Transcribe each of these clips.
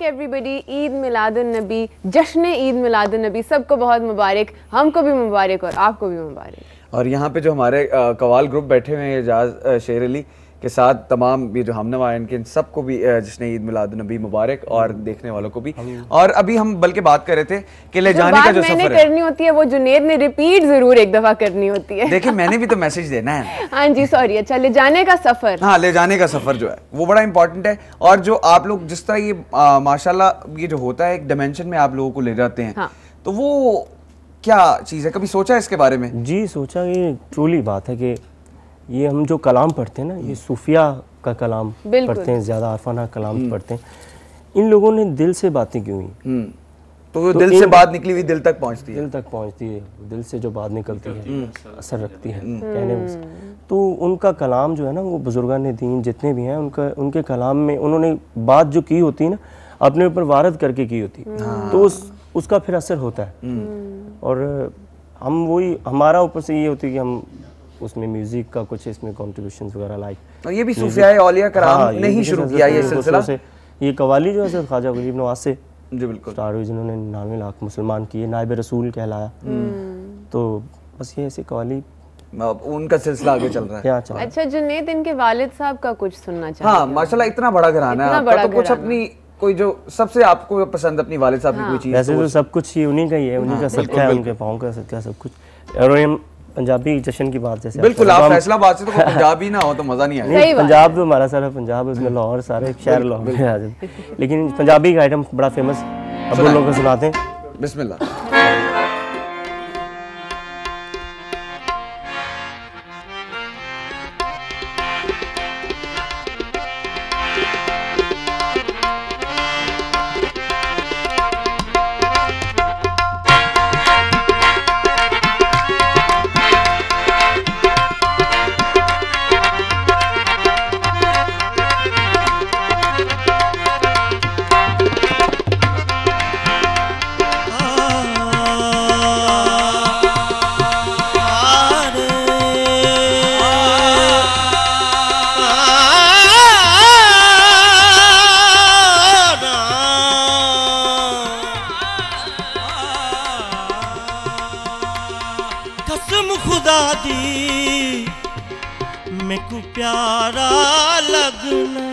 Everybody, Eid Miladun नबी, जश्न ईद मिलादुन नबी सबको बहुत मुबारक, हमको भी मुबारक और आपको भी मुबारक। और यहाँ पे जो हमारे कवाल ग्रुप बैठे हुए हैं, एजाज शेर अली के साथ तमाम ये जो हमनवा हैं, इनके सबको भी जश्न ईद मिलादुन नबी मुबारक और देखने वालों को भी। और अभी हम बल्कि बात कर रहे थे कि ले जाने का जो सफर है करनी होती है वो जुनेद ने रिपीट जरूर एक दफा करनी होती है। देखिए मैंने भी तो मैसेज देना है। हाँ जी सॉरी। अच्छा, ले जाने का सफर, हाँ ले जाने का सफर जो है वो बड़ा इंपॉर्टेंट है। और जो आप लोग जिस तरह ये माशाल्लाह ये जो होता है एक डायमेंशन में आप लोगों को ले जाते हैं, हाँ। तो वो क्या चीज़ है, कभी सोचा है इसके बारे में? जी सोचा, ये ट्रूली बात है कि ये हम जो कलाम पढ़ते हैं ना, ये सूफिया का कलाम पढ़ते हैं, ज़्यादा आरफाना कलाम पढ़ते हैं। इन लोगों ने दिल से बातें की हुई, तो वो दिल से बात निकली हुई दिल तक पहुंचती है। दिल तक पहुंचती है, दिल से जो बात निकलती है असर रखती है कहने में। तो उनका कलाम जो है ना, वो बुजुर्गान दीन जितने भी हैं उनके कलाम में उन्होंने बात जो की होती है ना, अपने ऊपर वारद करके की होती है, तो उसका फिर असर होता है। और हम वही हमारा ऊपर से ये होती है कि हम उसमें म्यूजिक का कुछ इसमें कॉन्ट्रीब्यूशंस वगैरह लाइक। और ये भी सूफिया औलिया कराम ने ही शुरू किया ये सिलसिला। ये कवाली जो है ख्वाजा गरीब नवाज से जी बिल्कुल स्टार्ट हुई, जिन्होंने 99 लाख मुसलमान किए, नायब रसूल कहलाया। तो बस ये ऐसी कवाली उनका सिलसिला आगे चल रहा है। अच्छा जुनेद, इनके वालिद साहब का कुछ सुनना चाहिए। हाँ माशाल्लाह इतना बड़ा घराना है आपका, तो कुछ अपनी कोई जो सबसे आपको पसंद अपनी वालिद साहब की कोई चीज? वैसे तो सब कुछ ही उन्हीं का ही है, उन्हीं का सदका है, उनके पाँव का सदका सब कुछ। और हम पंजाबी जश्न की बात जैसे बिल्कुल आप फैसलाबाद से, तो पंजाबी ना हो तो मजा नहीं आएगा। पंजाब तो हमारा सारा पंजाब, उसमें लाहौर सारे शहर लाहौर में आ जाते, लेकिन पंजाबी का आइटम बड़ा फेमस अब लोगों को सुनाते हैं। बिस्मिल्लाह। कसम खुदा दी मैकू प्यारा लगना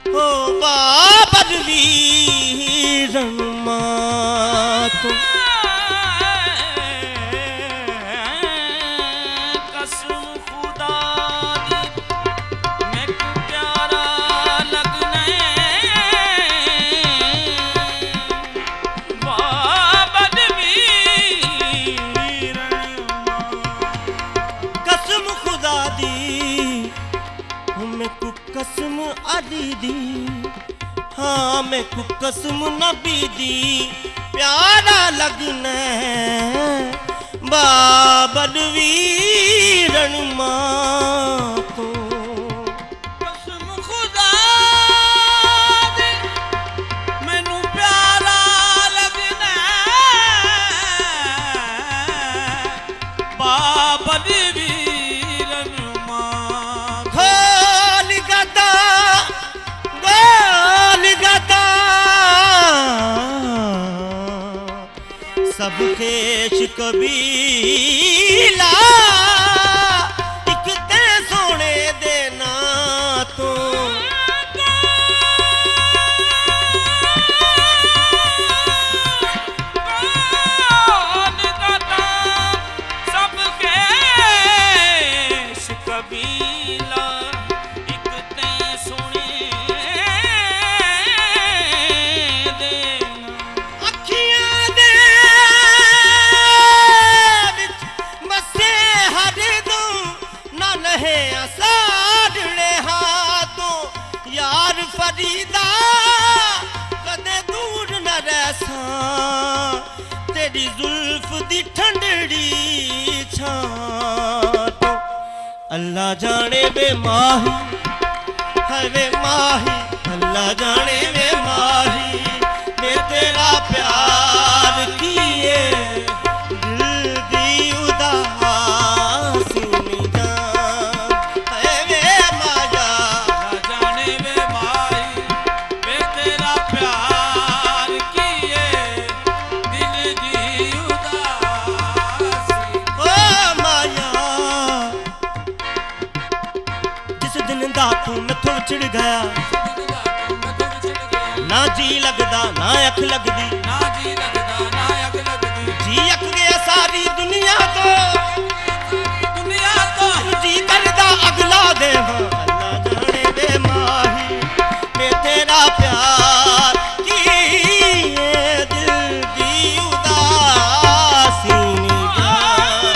हो बाबर वीरन मां तो। कसम खुदा दी मैकू प्यारा लगना बाबर कसम अली दी, हाँ मैं को कसम नबी दी प्यारा लगना बाबर वीरन मां तो। कसम खुदा दी मैनू प्यारा लगना बाबर वीरन मां। सब खेश कबीला एक ते सोने देना तो। सब खेश कबीला एक ते सोने फरीदा कदे दूर न रहसा तेरी जुल्फ दी ठंडड़ी छां। अल्लाह जाने वे माही है वे माही, अल्लाह जाने वे माही मैं तेरा प्यार किए दिल दी उदासी नहीं जान है वे माया। जाने वे माही मैं तेरा प्यार ਵਿਛੜ ਗਿਆ ਨਾ ਜੀ ਲੱਗਦਾ ਨਾ ਅੱਖ ਲੱਗਦੀ ਜੀ ਅੱਖ ਗਿਆ ਸਾਰੀ ਦੁਨੀਆ ਤੋਂ ਜੀ ਕਰਦਾ ਅਗਲਾ ਦੇਵਾਂ ਅੱਲਾ ਜਾਣੇ ਵੇ ਮਾਹੀ ਵੇ ਤੇਰਾ ਪਿਆਰ ਕੀ ਏ ਦਿਲ ਦੀ ਉਦਾਸੀ ਨੀ ਜਾਨ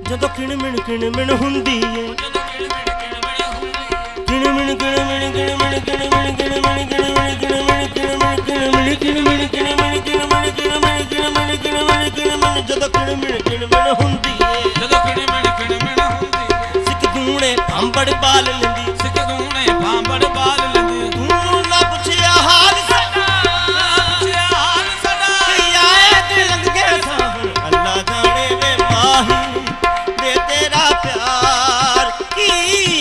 ਜਦੋਂ ਕਿਣ ਮਿਣ ਹੁੰਦੀ ਏ ਜਦੋਂ ਕਿਣ ਮਿਣ ਹੁੰਦੀ ਸਿੱਖ ਦੂਣੇ ਭਾਂਬੜ ਬਾਲ ਲੈਂਦੀ ਤੂੰ ਨਾ ਪੁੱਛਿਆ ਹਾਲ ਸਾਡਾ ਕੀ ਆਏ ਤੇ ਲੰਘ ਗਏ ਸਾਹਣ ਅੱਲਾ ਜਾਣੇ ਵੇ ਮਾਹੀ ਵੇ ਤੇਰਾ ਪਿਆਰ ਕੀ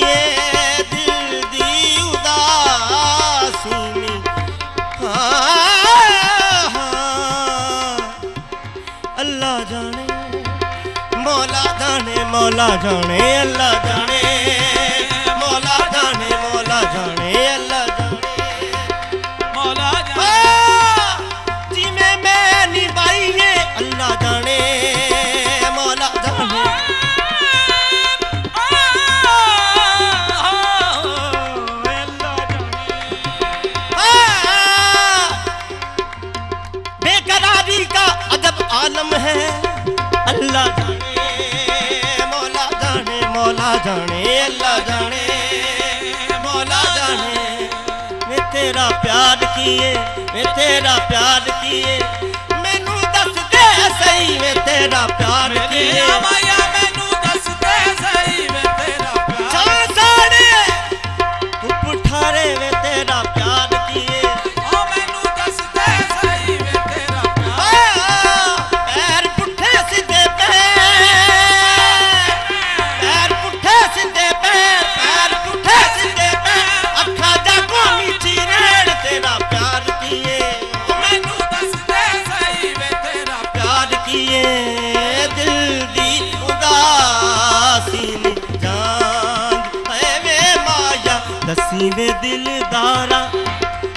ਏ ਦਿਲ ਦੀ ਉਦਾਸੀ ਨੀ ਅੱਲਾ ਜਾਣੇ ਮੌਲਾ ਜਾਣੇ ਮੌਲਾ ਜਾਣੇ ਅੱਲਾ ਜਾਣੇ ਮੌਲਾ ਜਾਣੇ ਮੌਲਾ ਜਾਣੇ ਅੱਲਾ ਜਾਣੇ ਜਿਵੇਂ ਮੈਂ ਨਿਭਾਈਏ ਅੱਲਾ ਜਾਣੇ ਮੌਲਾ ਜਾਣੇ बेकरारी का अजब आलम है अल्लाह जाने मौला जाने मौला जाने अल्लाह जाने मौला जाने मैं तेरा प्यार किए मैं तेरा प्यार किए मैनू दस दे सही मैं तेरा प्यार किए माया मैनू दस दे सही मैं तेरा प्यार साड़े उठारे मैं तेरा प्यार किए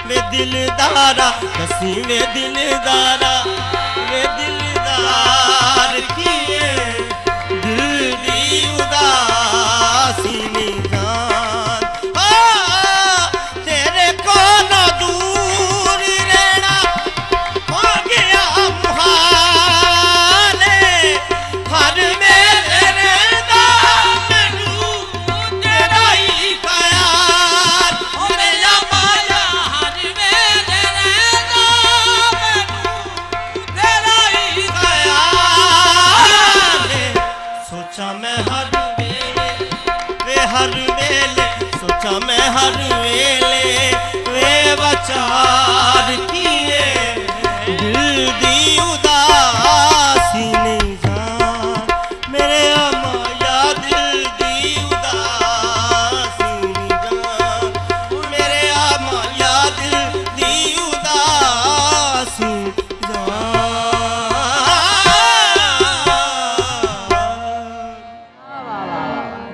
वे दिलदारा दसी वे दिलदार किए दिल दी उदासी नी जान तेरे को न दूर रहना हो गया मुहाले हर मेले रहना मैनू तेरा ही ख्याल मेरा माया हर मेले रहना मैनू तेरा ही ख्याल सोचा मैं हर वेले सोचा मैं हर वेले वे बचार किए दिल दी उदासी नहीं जान मेरे माया दिल दी उदासी नहीं जान मेरे माया दिल दी उदासी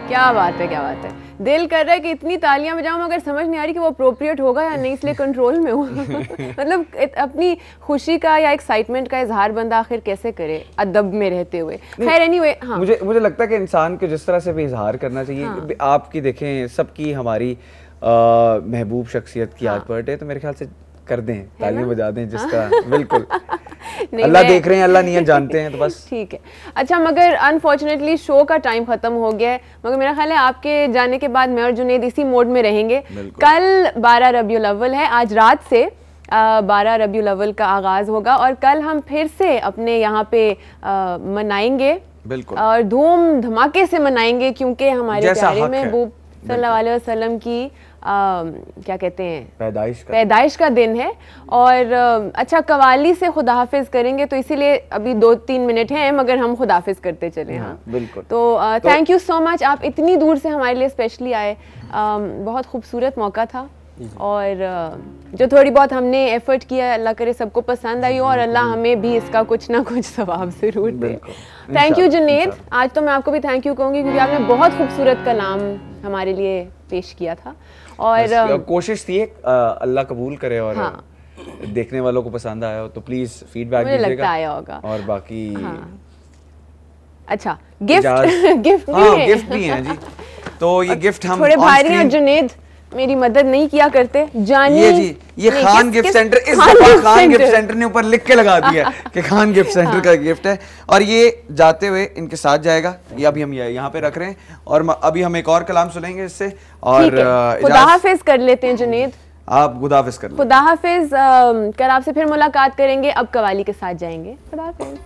क्या बात है, क्या बात है। दिल कर रहा है कि इतनी तालियां बजाऊं मगर समझ नहीं आ रही कि वो अप्रोप्रिएट होगा या नहीं, इसलिए कंट्रोल में हूँ। मतलब अपनी खुशी का या एक्साइटमेंट का इजहार बंदा आखिर कैसे करे अदब में रहते हुए। खैर एनीवे, हाँ मुझे लगता है कि इंसान को जिस तरह से भी इजहार करना चाहिए। हाँ। आपकी देखें सबकी हमारी महबूब शख्सियत की याद पलटे तो मेरे ख्याल से कर दें, तालियां बजा दें जिस तरह। बिल्कुल अल्लाह देख रहे हैं, अल्लाह नियत जानते हैं, तो बस ठीक है। अच्छा, मगर अनफॉर्चुनेटली शो का टाइम खत्म हो गया है, मगर मेरा ख्याल है आपके जाने के बाद मैं और जुनेद इसी मोड में रहेंगे। कल 12 रबीउल अव्वल है, आज रात से 12 रबीउल अव्वल का आगाज होगा और कल हम फिर से अपने यहाँ पे मनाएंगे, बिल्कुल, और धूम धमाके से मनाएंगे, क्योंकि हमारे प्यारे महबूब सल्लल्लाहु अलैहि वसल्लम की क्या कहते हैं पैदाइश का दिन है। और अच्छा, कवाली से खुदा हाफिज करेंगे, तो इसीलिए अभी 2-3 मिनट हैं मगर हम खुदा हाफिज करते चले। हाँ बिल्कुल। तो थैंक यू सो मच, आप इतनी दूर से हमारे लिए स्पेशली आए, बहुत खूबसूरत मौका था। और जो थोड़ी बहुत हमने एफर्ट किया अल्लाह करे सबको पसंद आई हो और अल्लाह हमें भी इसका कुछ ना कुछ सवाब जरूर दे। थैंक यू जुनेद, आज तो मैं आपको भी थैंक यू कहूँगी क्योंकि आपने बहुत खूबसूरत कलाम हमारे लिए पेश किया था और कोशिश थी अल्लाह कबूल करे और हाँ। देखने वालों को पसंद आया हो तो प्लीज फीडबैक मुझे दीजिएगा। लगता आया होगा और बाकी अच्छा गिफ्ट गिफ्ट भी हाँ है। गिफ्ट भी हैं जी, तो ये गिफ्ट हम थोड़े on भारी हैं, screen- जुनेद मेरी मदद नहीं किया करते जानी ये जी ये नहीं, खान गिफ्ट सेंटर, इस खान दफा gift Khan gift centre. Centre ने ऊपर लिख के लगा दिया है कि खान गिफ्ट सेंटर का गिफ्ट है और ये जाते हुए इनके साथ जाएगा। ये अभी हम यहाँ पे रख रहे हैं और अभी हम एक और कलाम सुनेंगे इससे और ठीक है, खुदा हाफिज कर लेते हैं जुनेद। आप खुदा हाफिज कर लें। खुदा हाफिज, कल आपसे फिर मुलाकात करेंगे, अब कवाली के साथ जाएंगे। खुदा हाफिज।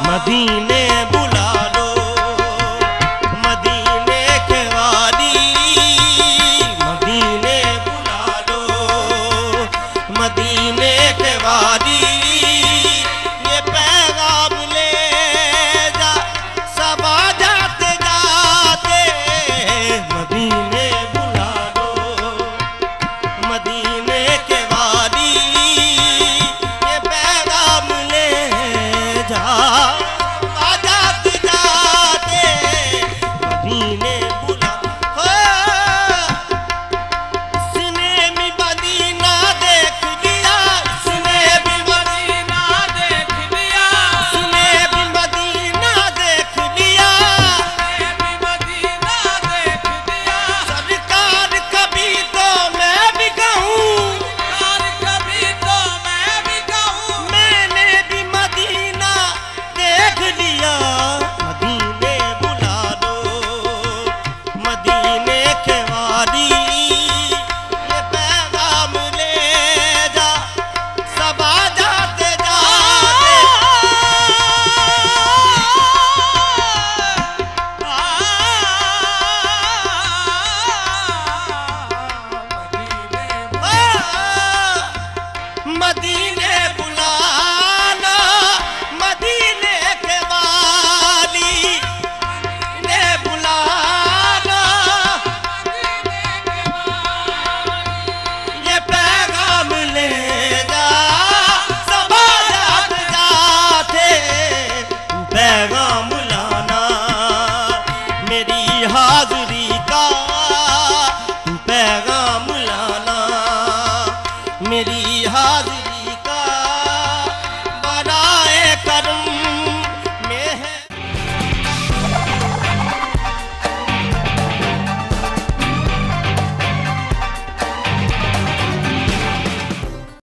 मदीने बुला लो, मदीने के वाली, मदीने बुला लो, मदीने के वाली, ये पैगाम ले जा सबा जाते जाते, मदीने बुला लो, मदीने के वाली, ये पैगाम ले जा जाते जाते, मदीने बुला हो। इसने भी मदीना देख लिया, इसने भी मदीना देख लिया, इसने भी मदीना देख लिया, इसने भी मदीना देख लिया। सरकार कभी तो मैं भी कहूँ, सरकार कभी तो मैं भी कहूँ, मैंने भी मदीना देख लिया। मदीने बुला लो, मदीने